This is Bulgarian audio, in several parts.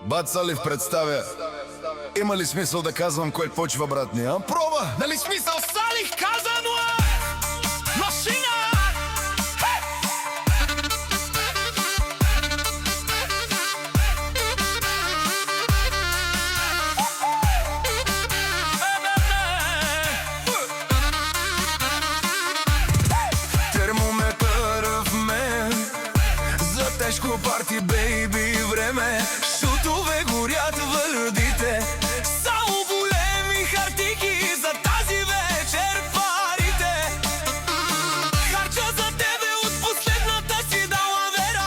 Бат Салив представя. Има ли смисъл да казвам кой почва, брат ми, а? Проба! Дали смисъл Салих казано е? Машина! Термометър в мен за тежко парти, бейби, време. Шутове горят върдите, Само големи хартики за тази вечер парите. Харча за тебе от последната си далавера.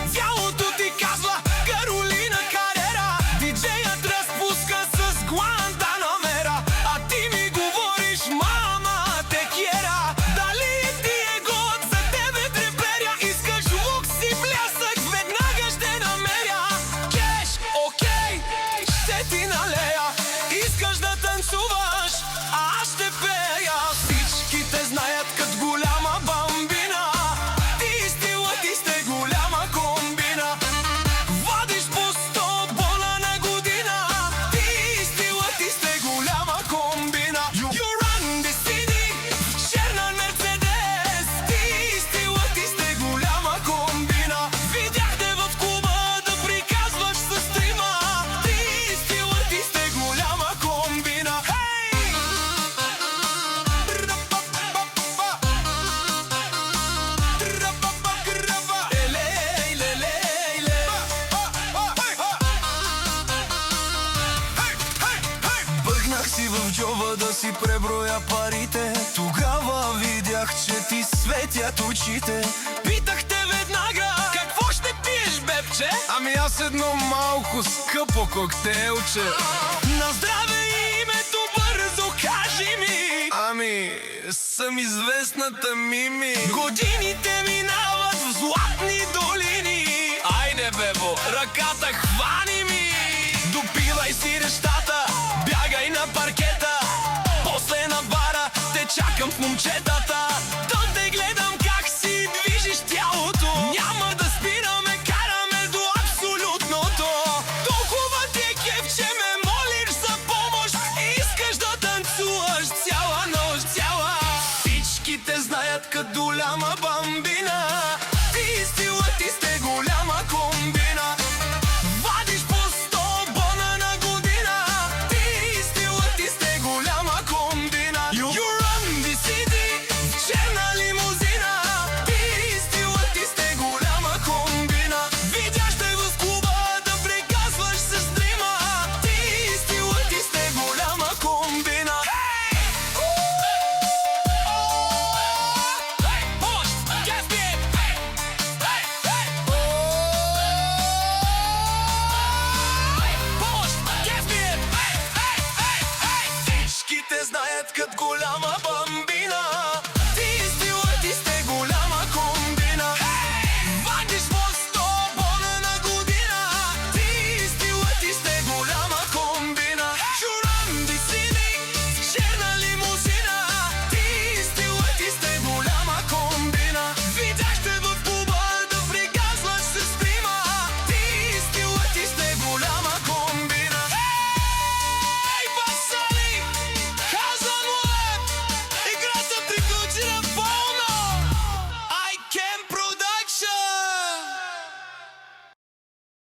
Вялото ти казва Каролина Карера. Диджеят разпуска с Гуантанамера, а ти ми говориш мама те кера. Дали ти е год, за тебе треперя. Искаш лукс и блясък, веднага ще намеря. Кеш, окей, ще ти налея. Искаш да танцуваш, а аз ще пея. Всички те знаят като голяма бамбина. Ти стила, ти сте голяма комбина. Водиш по 100 бола на година. Ти стила, ти сте голяма комбина. You run the city в черна Мерцедес. Ти стила, ти сте голяма комбина. Видяхте в клуба да приказваш с трима. Ти стила, ти сте голяма комбина. Хей! Елей, лелей, ле. Бъгнах си в джоба да си преброя парите. Тогава видях, че ти светят очите. Питах те веднага, какво ще пиеш, бебче? Ами аз едно малко скъпо коктейлче. На здраве и името бързо кажи ми. Ами, съм известната Мими. Годините минават в златни долини. Айде, бебо, ръката хвани ми. Допивай си нещата, бягай на паркета. После на бара те чакам с момчетата.